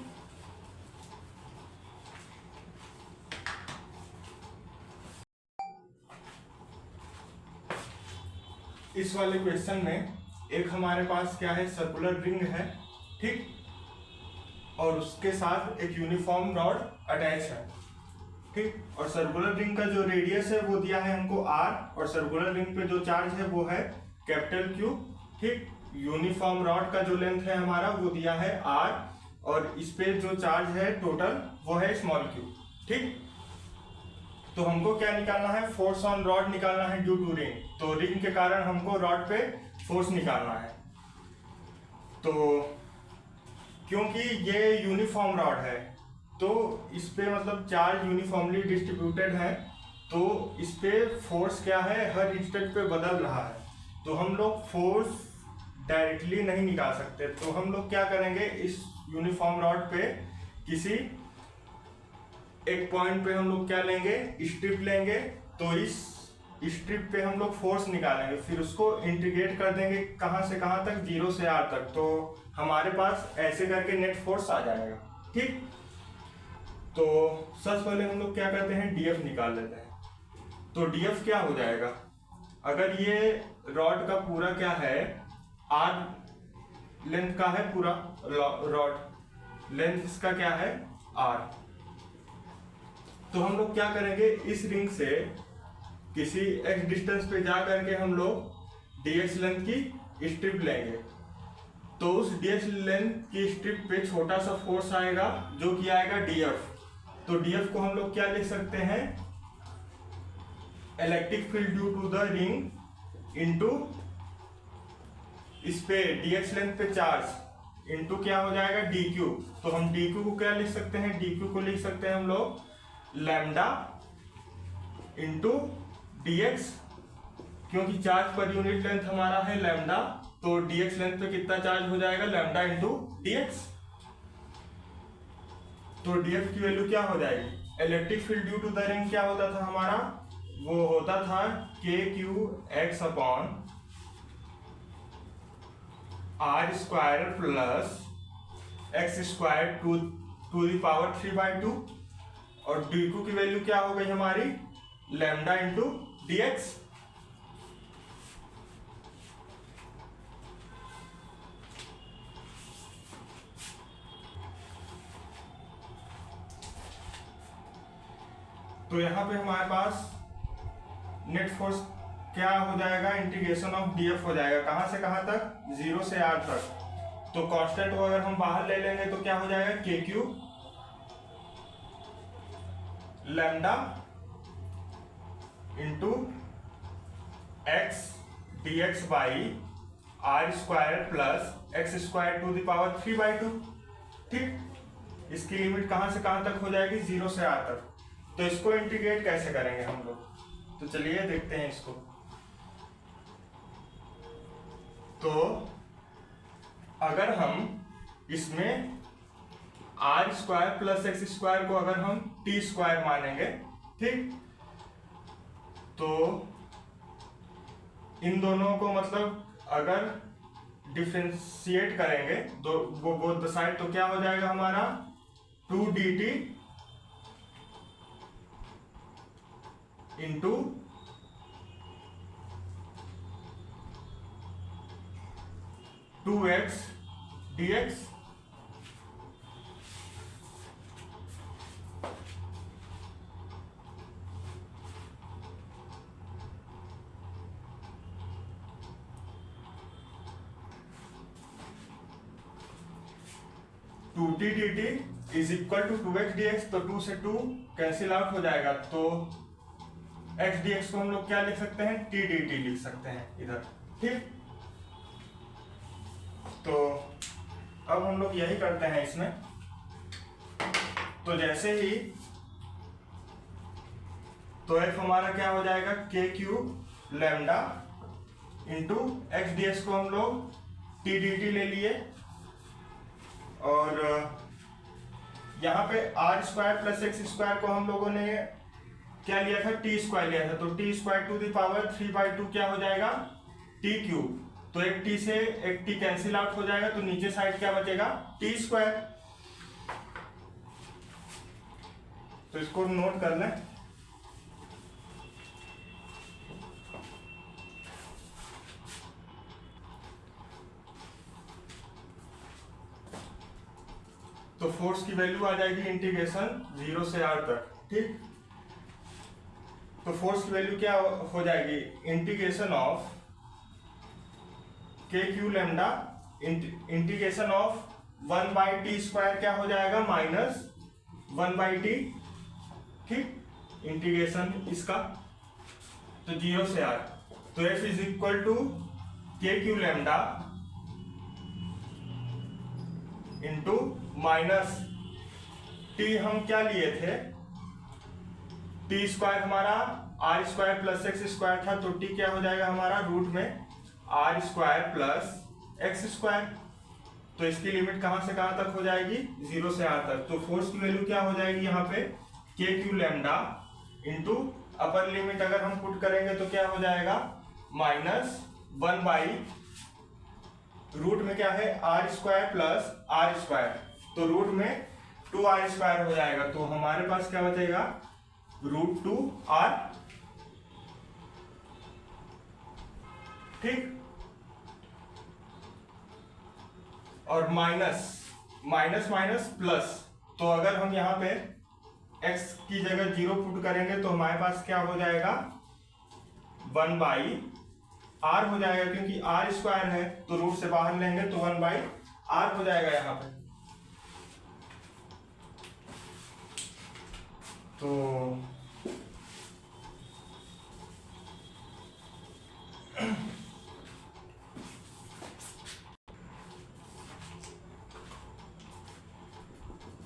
Speaker 1: इस वाले क्वेश्चन में एक हमारे पास क्या है सर्कुलर रिंग है। ठीक, और उसके साथ एक यूनिफॉर्म रॉड अटैच है। ठीक, और सर्कुलर रिंग का जो रेडियस है वो दिया है हमको r और सर्कुलर रिंग पे जो चार्ज है वो है कैपिटल Q। ठीक, यूनिफॉर्म रॉड का जो लेंथ है हमारा वो दिया है r और इस पे जो चार्ज है टोटल वो है स्मॉल q। ठीक, तो हमको क्या निकालना है फोर्स ऑन रॉड निकालना है ड्यू टू रिंग। तो रिंग के कारण हमको रॉड पे फोर्स निकालना है। तो क्योंकि ये यूनिफॉर्म रॉड है तो इस पे मतलब चार्ज यूनिफॉर्मली डिस्ट्रीब्यूटेड है तो इस पे फोर्स क्या है हर इंस्टेंट पे बदल रहा है। तो हम लोग फोर्स डायरेक्टली नहीं निकाल सकते। तो हम लोग क्या करेंगे इस यूनिफॉर्म रॉड पे किसी एक पॉइंट पे हम लोग क्या लेंगे स्ट्रिप लेंगे। तो इस स्ट्रिप पे हम लोग फोर्स निकालेंगे फिर उसको इंटीग्रेट कर देंगे कहां से कहां तक 0 से r तक। तो हमारे पास ऐसे करके नेट फोर्स आ जाएगा। ठीक, तो सबसे पहले हम लोग क्या करते हैं df निकाल लेते हैं। तो df क्या हो जाएगा अगर ये रॉड का पूरा क्या है r लेंथ का है पूरा रॉड लेंथ इसका क्या है r। तो हम लोग क्या करेंगे इस रिंग से किसी x डिस्टेंस पे जा करके हम लोग dx लेंथ की स्ट्रिप लेंगे। तो उस dx लेंथ की स्ट्रिप पे छोटा सा फोर्स आएगा जो कि आएगा df। तो df को हम लोग क्या लिख सकते हैं electric field due to the ring into इस पे dx लेंथ पे चार्ज इनटू क्या हो जाएगा dq। तो हम dq को क्या लिख सकते हैं dq को लिख सकते हैं हम लोग लैम्डा इंटू dx क्योंकि चार्ज पर यूनिट लेंथ हमारा है लैम्डा तो dx लेंथ पे कितना चार्ज हो जाएगा, लैम्डा इंटू dx। तो df की वैल्यू क्या हो जाएगी, electric field due to the ring क्या होता था हमारा, वो होता था kq(x) upon r square plus x square to the power 3/2, और dq की वैल्यू क्या हो गई हमारी, लैम्डा इंटू dx। तो यहाँ पे हमारे पास नेट फोर्स क्या हो जाएगा, इंटीग्रेशन ऑफ df हो जाएगा, कहाँ से कहाँ तक, 0 से r तक। तो कांस्टेंट को अगर हम बाहर ले लेंगे तो क्या हो जाएगा, kq lambda into x dx by r square plus x square to the power 3/2। ठीक, इसकी लिमिट कहाँ से कहाँ तक हो जाएगी, 0 से r तक। तो इसको इंटीग्रेट कैसे करेंगे हम लोग, तो चलिए देखते हैं इसको। तो अगर हम इसमें R square plus X square को अगर हम टी स्क्वायर मानेंगे, ठीक, तो इन दोनों को मतलब अगर डिफरेंशिएट करेंगे तो वो बोथ द साइड, तो क्या हो जाएगा हमारा 2dt into 2x dx। Two T D T is equal to 2x dx, तो 2 से 2 कैंसिल आउट हो जाएगा, तो x dx को हम लोग क्या लिख सकते हैं, t dt लिख सकते हैं इधर। ठीक, तो अब हम लोग यही करते हैं इसमें। तो जैसे ही तो f हमारा क्या हो जाएगा, k cube lambda into x D x को हम लोग टी डी टी ले लिए, और यहाँ पे R square plus X square को हम लोगों ने क्या लिया था, टी स्क्वायर लिया था, तो T square to the power 3/2 क्या हो जाएगा, टी क्यूब। तो एक टी से एक टी कैंसिल आउट हो जाएगा, तो नीचे साइड क्या बचेगा, टी स्क्वायर। तो इसको नोट कर लें। तो फोर्स की वैल्यू आ जाएगी इंटीग्रेशन 0 से r तक। ठीक, तो फोर्स की वैल्यू क्या हो जाएगी, इंटीग्रेशन ऑफ के Q lambda integration of 1/t square क्या हो जाएगा, माइनस 1/t। ठीक, इंटीग्रेशन इसका, तो 0 से r, तो f is equal to K Q lambda into minus T, हम क्या लिए थे, टी स्क्वायर हमारा R square plus X square था, तो टी क्या हो जाएगा हमारा रूट में R square plus X square. तो इसकी लिमिट कहां से कहां तक हो जाएगी, 0 से r तक। तो फोर्स की वैल्यू क्या हो जाएगी यहाँ पे, के Q lambda into upper limit अगर हम पुट करेंगे तो क्या हो जाएगा, माइनस 1 रूट में क्या है, R square plus R square, तो रूट में 2r स्क्वायर हो जाएगा, तो हमारे पास क्या बचेगा, √2r। ठीक, और माइनस माइनस प्लस, तो अगर हम यहाँ पे x की जगह 0 पुट करेंगे तो हमारे पास क्या हो जाएगा, 1/r हो जाएगा, क्योंकि r स्क्वायर है तो रूट से बाहर लेंगे तो 1/r हो जाएगा यहाँ पे।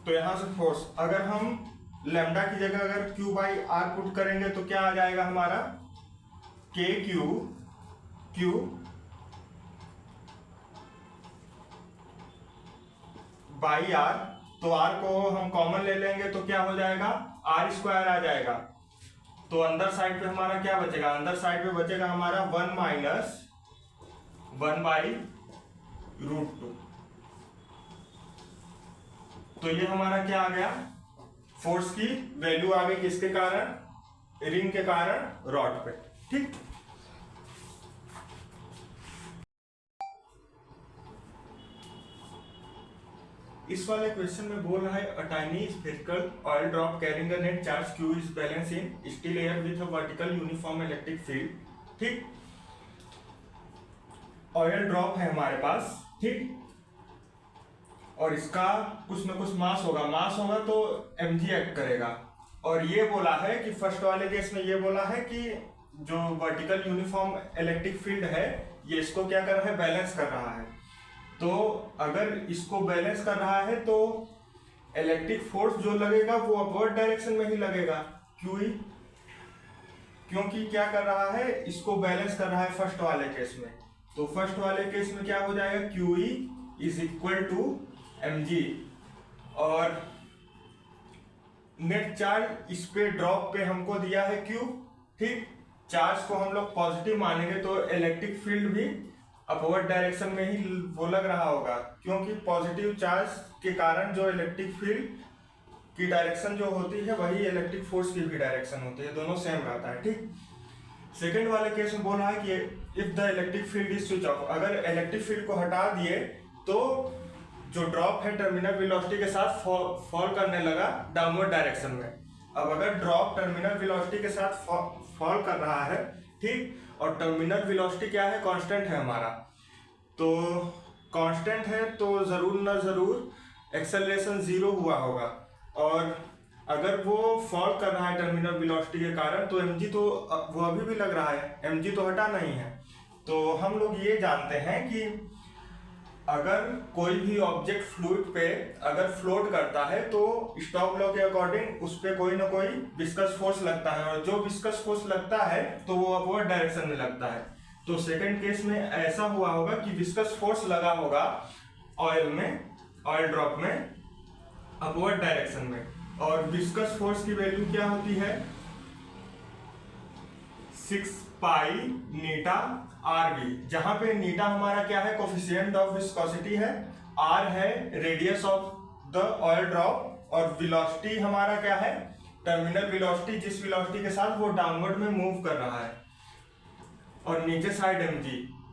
Speaker 1: तो यहां से फोर्स अगर हम लैम्डा की जगह अगर q/r पुट करेंगे तो क्या आ जाएगा हमारा, k क्यू बाई आर, तो आर को हम कॉमन ले लेंगे तो क्या हो जाएगा, आर स्क्वायर आ जाएगा। तो अंदर साइड पे हमारा क्या बचेगा, अंदर साइड पे बचेगा हमारा 1 माइनस 1/√2। तो ये हमारा क्या आ गया, फोर्स की वैल्यू आ गई, किसके कारण, रिंग के कारण रॉड पे। ठीक, इस वाले क्वेश्चन में बोल रहा है a tiny spherical oil drop carrying a net charge Q is balance in steel air with a vertical uniform electric field. ठीक, ऑयल ड्रॉप है हमारे पास, ठीक, और इसका कुछ ना कुछ मास होगा तो mg एक्ट करेगा। और ये बोला है कि फर्स्ट वाले केस में ये बोला है कि जो वर्टिकल यूनिफॉर्म इलेक्ट्रिक फील्ड है ये इसको क्या कर रहा है, बैलेंस कर रहा है। तो अगर इसको बैलेंस कर रहा है तो इलेक्ट्रिक फोर्स जो लगेगा वो अपवर्ड डायरेक्शन में ही लगेगा, क्योंकि क्या कर रहा है, इसको बैलेंस कर रहा है फर्स्ट वाले केस में। तो फर्स्ट वाले केस में क्या हो जाएगा, QE is equal to mg, और नेट चार्ज इस पे ड्रॉप पे हमको दिया है Q। ठीक, चार्ज को हम लोग पॉजिटिव मानेंगे तो इलेक्ट्रिक फील्ड भी अपवर्ड डायरेक्शन में ही वो लग रहा होगा, क्योंकि पॉजिटिव चार्ज के कारण जो इलेक्ट्रिक फील्ड की डायरेक्शन जो होती है वही इलेक्ट्रिक फोर्स की भी डायरेक्शन होती है, दोनों सेम रहता है। ठीक, सेकेंड वाले केस में बोल रहा है कि if the electric field is switch off, अगर इलेक्ट्रिक फील्ड को हटा दिए तो जो ड्रॉप है टर्मिनल वेलोसिटी के साथ फॉल करने लगा डाउनवर्ड डायरेक्शन में। अब अगर ड्रॉप टर्मिनल वेलोसिटी के साथ फॉल कर रहा है, ठीक, और टर्मिनल वेलोसिटी क्या है, कांस्टेंट है हमारा, तो कांस्टेंट है तो जरूर ना जरूर एक्सेलरेशन 0 हुआ होगा। और अगर वो फॉल कर रहा है टर्मिनल वेलोसिटी के कारण तो mg तो वो अभी भी लग रहा है, mg तो हटा नहीं है। तो हम लोग ये जानते हैं कि अगर कोई भी ऑब्जेक्ट फ्लूइड पे अगर फ्लोट करता है तो स्टोक्स लॉ के अकॉर्डिंग उस पे कोई ना कोई विस्कस फोर्स लगता है, और जो विस्कस फोर्स लगता है तो वो अपवर्ड डायरेक्शन में लगता है। तो सेकंड केस में ऐसा हुआ होगा कि विस्कस फोर्स लगा होगा ऑयल में, ऑयल ड्रॉप में अपवर्ड डायरेक्शन में, और विस्कस फोर्स की वैल्यू क्या होती है, 6 पाई नीटा RV, जहां पे नीटा हमारा क्या है, कोफिशिएंट ऑफ विस्कोसिटी है, R है radius of the oil drop, और वेलोसिटी हमारा क्या है, टर्मिनल वेलोसिटी, जिस वेलोसिटी के साथ वो डाउनवर्ड में मूव कर रहा है, और नीचे साइड mg।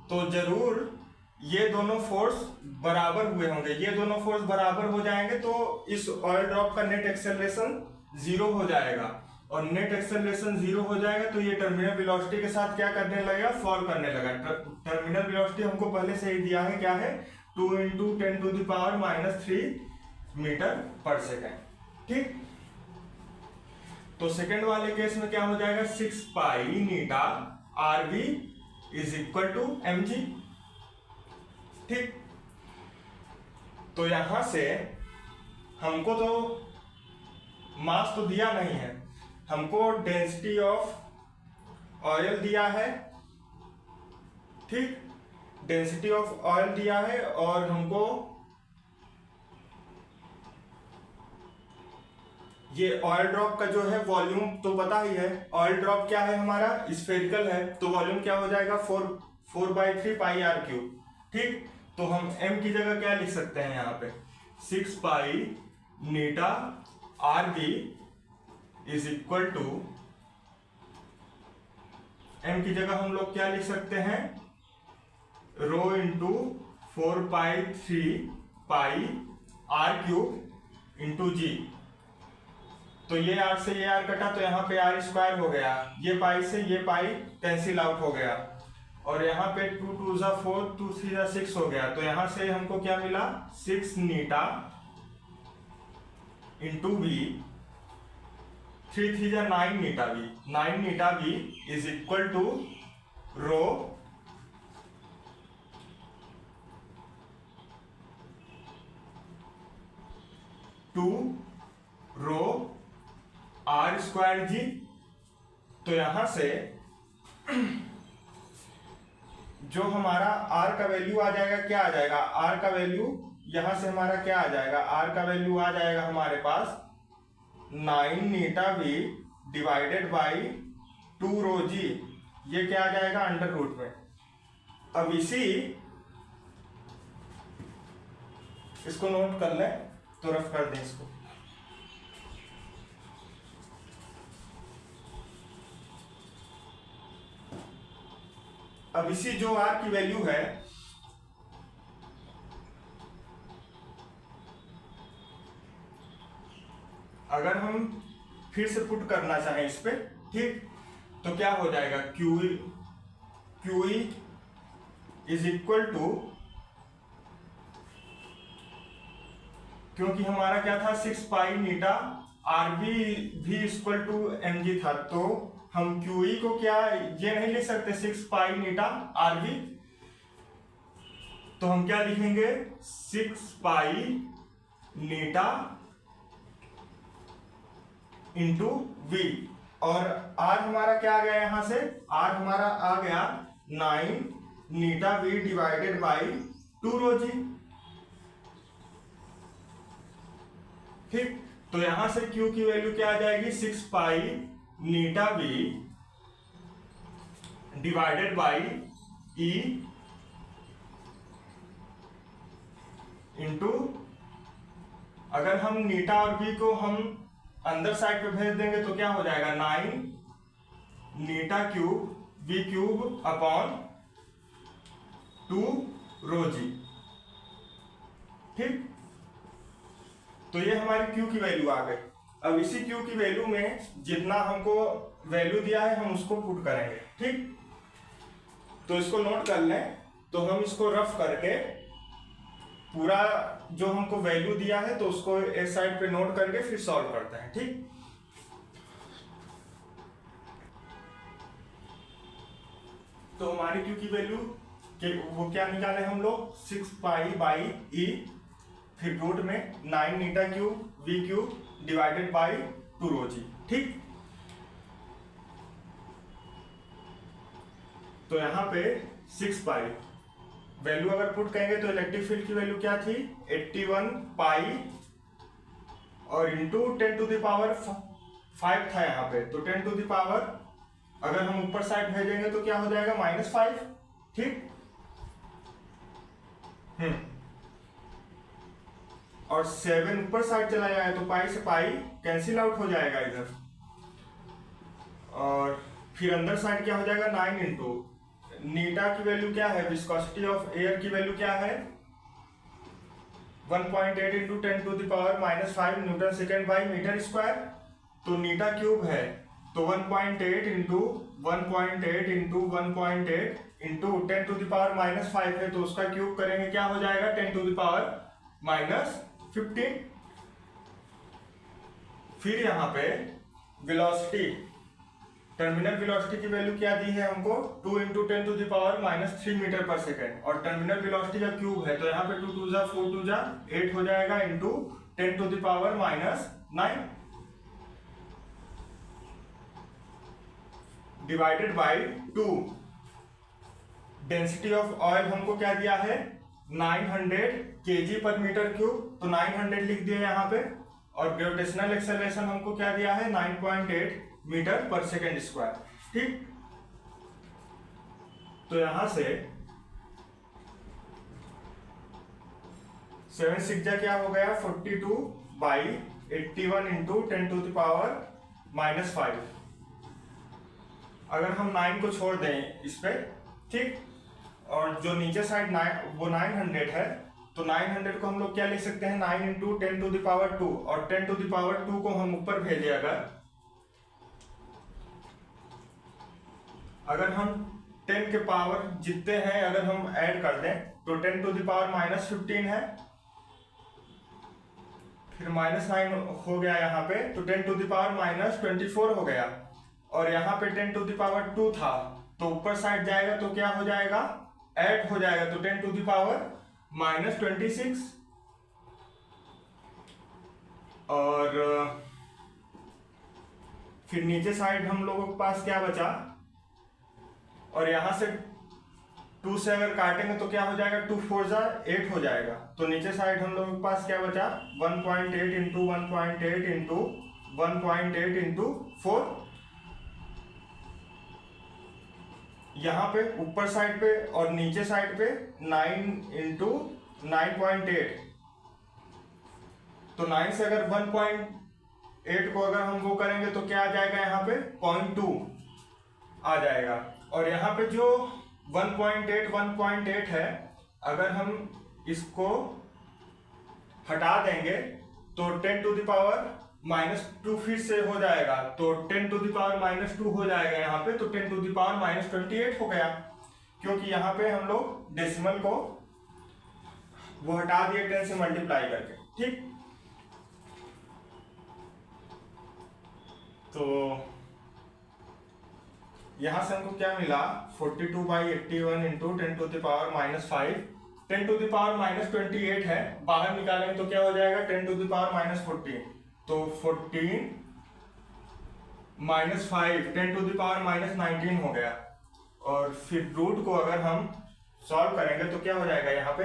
Speaker 1: तो जरूर ये दोनों फोर्स बराबर हुए होंगे, ये दोनों फोर्स बराबर हो जाएंगे तो इस ऑयल ड्रॉप का नेट एक्सेलरेशन 0 हो जाएगा, और नेट एक्सेलरेशन 0 हो जाएगा तो ये टर्मिनल वेलोसिटी के साथ क्या करने लगेगा, फॉल करने लगा। टर्मिनल वेलोसिटी हमको पहले से ही दिया है, क्या है, 2 × 10⁻³ मीटर पर सेकेंड। ठीक, तो सेकेंड वाले केस में क्या हो जाएगा, 6 pi eta RV is equal to mg। ठीक, तो यहां से हमको तो मास तो दिया नहीं है, हमको डेंसिटी ऑफ ऑयल दिया है। ठीक, डेंसिटी ऑफ ऑयल दिया है, और हमको ये ऑयल ड्रॉप का जो है वॉल्यूम तो पता ही है, ऑयल ड्रॉप क्या है हमारा, स्फेरिकल है, तो वॉल्यूम क्या हो जाएगा, 4/3 पाई r³। ठीक, तो हम m की जगह क्या लिख सकते हैं यहाँ पे, 6 pi eta RV is equal to, m की जगह हम लोग क्या लिख सकते हैं, rho into 4/3 pi r³ into g। तो ये r से ये r कटा तो यहाँ पे r² हो गया, ये पाई से ये पाई कैंसिल आउट हो गया, और यहाँ पे 2 × 2 = 4, 2 × 3 = 6 हो गया। तो यहाँ से हमको क्या मिला, 6 eta into v, 3 × 3 = 9 eta v, 9 eta v is equal to rho two rho r²g। तो यहां से जो हमारा r का वैल्यू आ जाएगा, क्या आ जाएगा, r का वैल्यू यहां से हमारा क्या आ जाएगा, आर का वैल्यू आ जाएगा हमारे पास 9 नीटा वी डिवाइडेड बाई 2 रो जी, ये क्या आ जाएगा अंडर रूट में। अब इसको नोट कर लें तो रफ कर दें इसको। अब इसी जो आर की वैल्यू है, अगर हम फिर से पुट करना चाहें इस पे, ठीक, तो क्या हो जाएगा, QE इज इक्वल टू, क्योंकि हमारा क्या था 6 पाई नीटा RB भी इक्वल टू mg था, तो हम QE को क्या ये नहीं लिख सकते 6 पाई नीटा RB, तो हम क्या लिखेंगे 6 पाई नीटा इंटू वी, और R हमारा क्या आ गया यहां से, R हमारा आ गया 9 नीटा v divided by 2 rho g, ठीक। तो यहां से Q की वैल्यू क्या आ जाएगी 6 pi eta v divided by E into, अगर हम नीटा और V को हम अंदर साइड पे भेज देंगे तो क्या हो जाएगा 9 eta cube V cube upon 2 rho g, ठीक। तो ये हमारी Q की वैल्यू आ गई। अब इसी Q की वैल्यू में जितना हमको वैल्यू दिया है हम उसको पुट करेंगे, ठीक। तो इसको नोट कर लें, तो हम इसको रफ करके पूरा जो हमको वैल्यू दिया है तो उसको एक साइड पे नोट करके फिर सॉल्व करते हैं, ठीक। तो हमारी Q की वैल्यू के वो क्या निकाले हम लोग 6 पाई बाई E, फिर रूट में 9 eta cube V cube divided by 2 rho g, ठीक। तो यहाँ पे 6 पाई वैल्यू अगर पुट करेंगे तो इलेक्ट्रिक फील्ड की वैल्यू क्या थी 81 पाई और इंटू 10 टू द पावर 5 था यहाँ पे, तो 10 टू द पावर अगर हम ऊपर साइड भेजेंगे तो क्या हो जाएगा -5, ठीक। और 7 ऊपर साइड चला जाएगा तो पाई से पाई कैंसिल आउट हो जाएगा इधर, और फिर अंदर साइड क्या हो जाएगा 9 इंटू नीटा की वैल्यू क्या है, विस्कोसिटी ऑफ एयर की वैल्यू क्या है 1.8 into 10 to the power -5 newton second by metre square, तो नीटा क्यूब है तो 1.8 into 1.8 into 1.8 into 10 to the power -5 है, तो उसका क्यूब करेंगे क्या हो जाएगा 10 टू द पावर -15। फिर यहाँ पे वेलोसिटी, टर्मिनल वेलोसिटी की वैल्यू क्या दी है हमको 2 into 10 to the power -3 metre per second, और टर्मिनल वेलोसिटी का क्यूब है तो यहाँ पे 2 2 जा 4 2 जा 8 हो जाएगा into 10 to the power -9 divided by 2। Density of oil हमको क्या दिया है 900 केजी पर मीटर क्यूब, तो 900 लिख दिए यहाँ पे, और ग्रेविटेशनल एक्सेलरेशन हमको क्या दिया है 9.8 मीटर पर सेकेंड स्क्वायर, ठीक। तो यहां से 7 6 जा क्या हो गया 42 by 81 into 10 to the power -5। अगर हम 9 को छोड़ दें इस पे, ठीक, और जो नीचे साइड वो 900 है, तो 900 को हम लोग क्या लिख सकते हैं 9 इंटू 10 टू द पावर 2, और 10 टू द पावर 2 को हम ऊपर भेजे अगर हम 10 के पावर जितने हैं अगर हम ऐड कर दें तो 10 टू द पावर -15 है, फिर -9 हो गया यहाँ पे, तो 10 टू द पावर -24 हो गया, और यहाँ पे 10 टू द पावर 2 था तो ऊपर साइड जाएगा तो क्या हो जाएगा ऐड हो जाएगा, तो 10 टू द पावर -26, और फिर नीचे साइड हम लोगों के पास क्या बचा, और यहां से 2 से अगर काटेंगे तो क्या हो जाएगा, 2 4 जा 8 हो जाएगा। तो नीचे साइड हम लोगों के पास क्या बचा, 1.8 इंटू 1.8 इंटू 1.8 इंटू 4। यहाँ पे ऊपर साइड पे और नीचे साइड पे 9 इंटू 9.8। तो 9 से अगर 1.8 को अगर हम वो करेंगे तो क्या आ जाएगा, यहाँ पे 0.2 आ जाएगा। और यहाँ पे जो 1.8 है, अगर हम इसको हटा देंगे तो 10 टू द पावर -2 फिर से हो जाएगा। तो 10 टू द पावर -2 हो जाएगा यहाँ पे, तो 10 टू द पावर -28 हो गया, क्योंकि यहाँ पे हम लोग डेसिमल को वो हटा दिए 10 से मल्टीप्लाई करके। ठीक, तो यहां से हमको क्या मिला, 42/81 into 10 to the power -5। 10 to the power -28 है, बाहर निकालेंगे तो क्या हो जाएगा, 10 टू द पावर -14। तो 14 -5 10 टू द पावर -19 हो गया। और फिर रूट को अगर हम सॉल्व करेंगे तो क्या हो जाएगा, यहाँ पे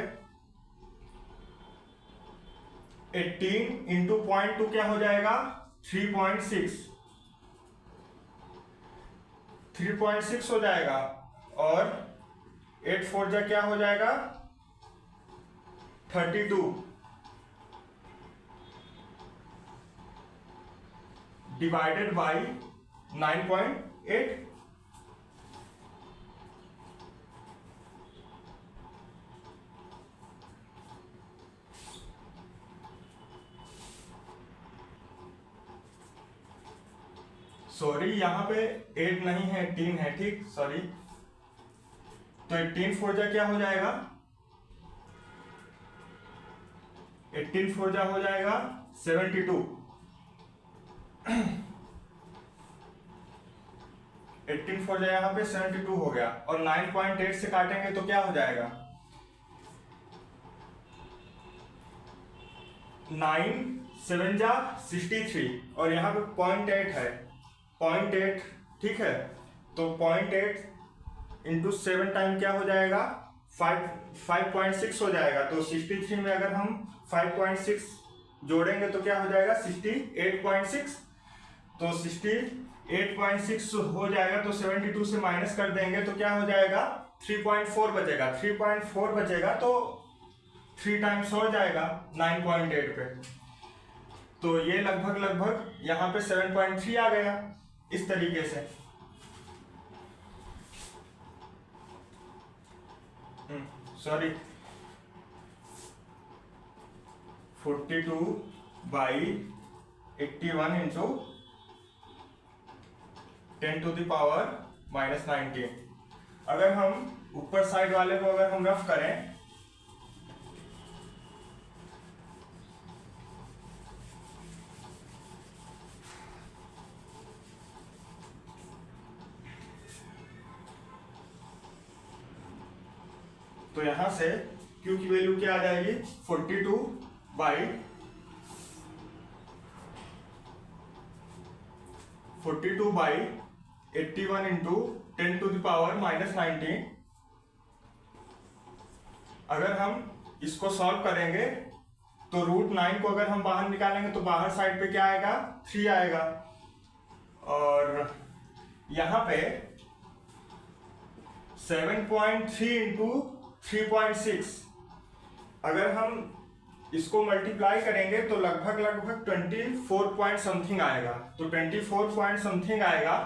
Speaker 1: 18 इंटू 0.2 क्या हो जाएगा, 3.6 हो जाएगा। और 8 4 जा क्या हो जाएगा, 32 डिवाइडेड बाई 9.8। सॉरी, यहाँ पे 8 नहीं है, 18 है। ठीक, सॉरी। तो 18 4 जा क्या हो जाएगा, 18 4 जा हो जाएगा 72। 18 4 जा यहाँ पे 72 हो गया। और 9.8 से काटेंगे तो क्या हो जाएगा, 9 7 जा 63। और यहाँ पे 0.8 है, 0.8। ठीक है, तो 0.8 इंटू 7 टाइम क्या हो जाएगा, 5.6 हो जाएगा। तो 63 में अगर हम 5.6 जोड़ेंगे तो क्या हो जाएगा, 68.6। तो 68.6 हो जाएगा। तो 72 से माइनस कर देंगे तो क्या हो जाएगा, 3.4 बचेगा। 3.4 बचेगा तो 3 टाइम्स हो जाएगा 9.8 पे। तो ये लगभग यहाँ पे 7.3 आ गया इस तरीके से। Sorry, 42/81 into 10 to the power -19। अगर हम ऊपर साइड वाले को अगर हम रफ करें तो यहां से Q की वैल्यू क्या आ जाएगी, 42/81 इंटू 10 टू द पावर -19। अगर हम इसको सॉल्व करेंगे तो √9 को अगर हम बाहर निकालेंगे तो बाहर साइड पे क्या आएगा, 3 आएगा। और यहां पे 7.3 इंटू 3.6 अगर हम इसको मल्टीप्लाई करेंगे तो लगभग 24 पॉइंट समथिंग आएगा। तो 24 पॉइंट समथिंग आएगा।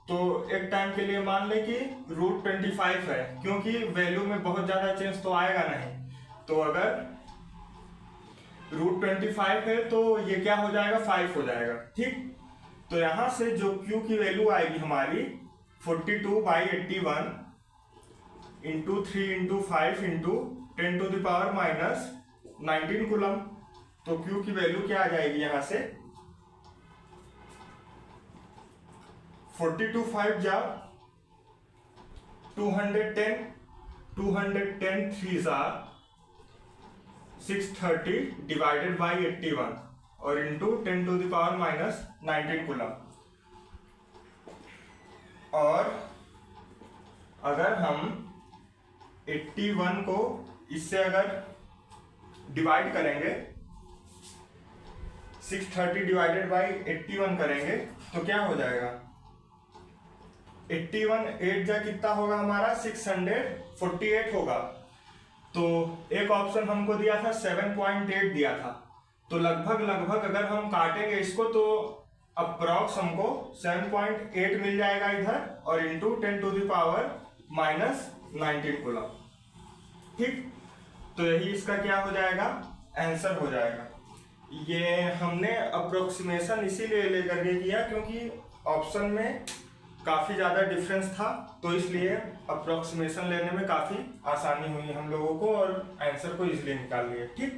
Speaker 1: तो एक टाइम के लिए मान ले कि √25 है, क्योंकि वैल्यू में बहुत ज्यादा चेंज तो आएगा नहीं। तो अगर √25 है तो ये क्या हो जाएगा, 5 हो जाएगा। ठीक, तो यहां से जो Q की वैल्यू आएगी हमारी 42/81 into 3 into 5 into 10 to the power -19 coulomb. तो Q की वैल्यू क्या आ जाएगी यहाँ से, 42 5 जा 210 3 जा 630 डिवाइडेड बाई 81 और into 10 to the power -19 coulomb. और अगर हम 81 को इससे अगर डिवाइड करेंगे, 630 डिवाइडेड बाई 81 करेंगे तो क्या हो जाएगा, 81 8 जा कितना होगा हमारा 648 होगा। तो एक ऑप्शन हमको दिया था 7.8 दिया था, तो लगभग अगर हम काटेंगे इसको तो अप्रॉक्स हमको 7.8 मिल जाएगा इधर, और into 10 to the power -19 coulomb. ठीक, तो यही इसका क्या हो जाएगा, आंसर हो जाएगा। ये हमने अप्रोक्सीमेशन इसीलिए लेकर के किया क्योंकि ऑप्शन में काफ़ी ज़्यादा डिफरेंस था, तो इसलिए अप्रोक्सीमेशन लेने में काफ़ी आसानी हुई हम लोगों को और आंसर को इजीली निकाल लिए। ठीक।